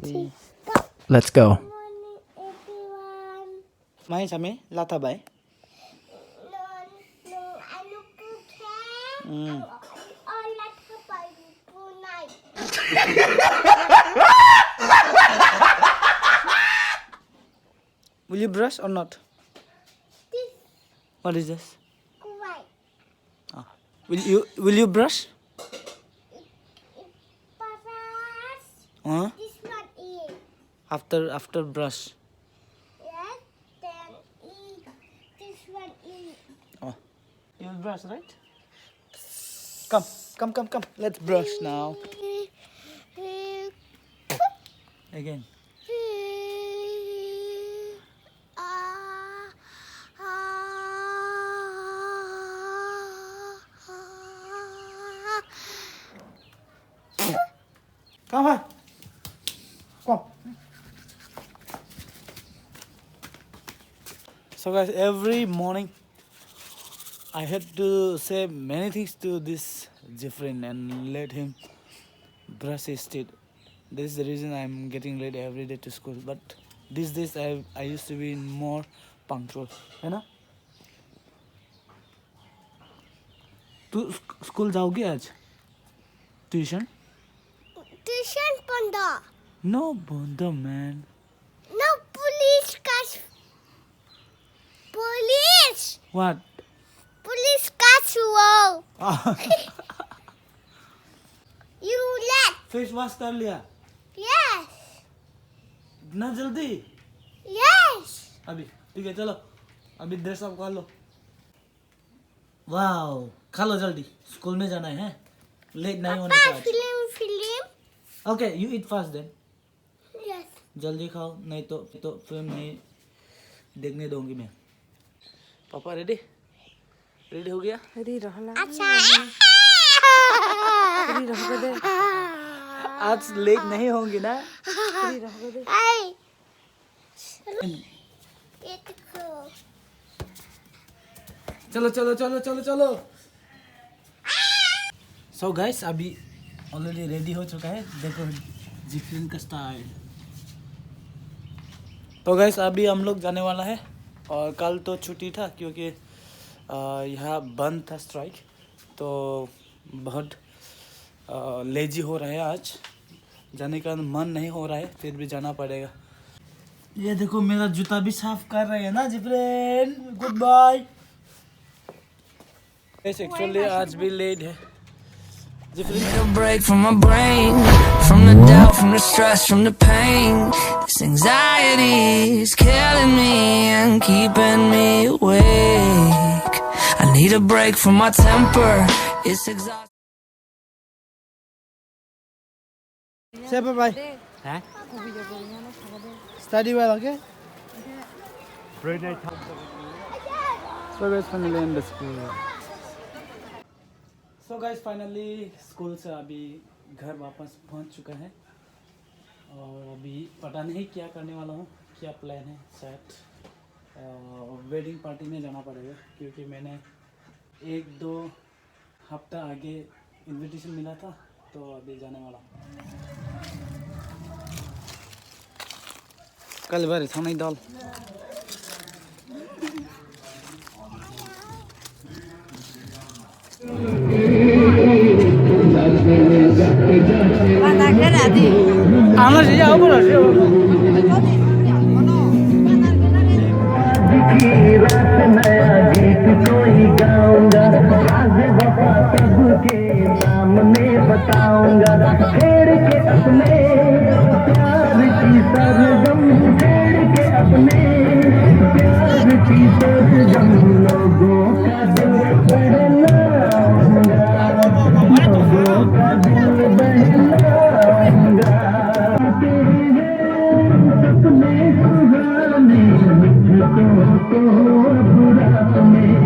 3. Let's go. Mai sami lata bai. Will you brush or not? What is this? Will you brush? Huh? This one is. After brush. Yes, then eat. This one is. Oh, you'll brush, right? Come. Let's brush now. Again. Come on. Come. So guys, every morning I had to say many things to this Ziffrin and let him brush his teeth. This is the reason I'm getting late every day to school. But these days I used to be more punctual. है ना? तू school जाओगी आज? Tuition? Tuition panda. No bunda, man. No police catch. Police. What? Police catch you. You let. Face wash कर लिया? Yes. इतना जल्दी? Yes. अभी ठीक है चलो अभी ड्रेस अप कर लो. वाओ खा लो जल्दी स्कूल में जाना है लेट नहीं होने का. Film. Okay you eat fast then. Yes. जल्दी खाओ नहीं तो फिल्म नहीं देखने दूंगी मैं. पापा रेडी हो गया? रेडी रहला. अच्छा. रेडी रह दे. आज लेट नहीं होंगी ना? रेडी रह दे. Hey. It's cool. चलो. सो गाइस अभी ऑलरेडी रेडी हो चुका है. देखो जिफ्रिन का स्टाइल. तो गाइस अभी हम लोग जाने वाला है और कल तो छुट्टी था क्योंकि यहाँ बंद था स्ट्राइक. तो बहुत लेजी हो रहा है आज. जाने का मन नहीं हो रहा है फिर भी जाना पड़ेगा. ये देखो मेरा जूता भी साफ कर रहे हैं ना जिफ्रिन. Good bye. एक्चुअली आज भी लेट है. Need a break from my brain, from the doubt, from the stress, from the pain. This anxiety is killing me and keeping me awake. I need a break from my temper, it's exhausting. Say bye-bye. Huh? Study well, okay? So guys, finally in the school. So guys, finally school से अभी घर वापस पहुंच चुका है और अभी पता नहीं क्या करने वाला हूँ. क्या प्लान है. शायद वेडिंग पार्टी में जाना पड़ेगा क्योंकि मैंने 1-2 हफ्ता आगे इनविटेशन मिला था तो अभी जाने वाला हूँ. कल बार थाना दाल आना चाहिए. आओ बोलो नया गीत कोई गाऊंगा. आज वफा सबके सामने बताऊंगा. छेड़ के अपने प्यार की सरगम. छेड़ के अपने प्यार की सरगम. लोगों का दिल बहलाऊंगा. लोगों का दिल बहलाऊंगा. सपने सुहाने मुझको बुरा में.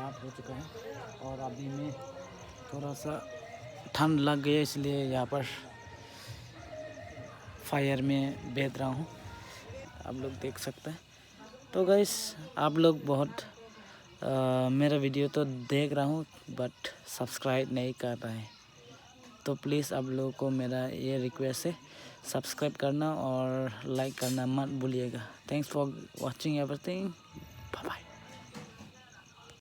8 हो चुका है और अभी मैं थोड़ा सा ठंड लग गया इसलिए यहाँ पर फायर में बैठ रहा हूँ, आप लोग देख सकते हैं। तो गाइस आप लोग बहुत मेरा वीडियो तो देख रहा हूँ बट सब्सक्राइब नहीं कर रहे हैं, तो प्लीज़ आप लोगों को मेरा ये रिक्वेस्ट है, सब्सक्राइब करना और लाइक करना मत भूलिएगा। Thanks for watching everything, bye bye.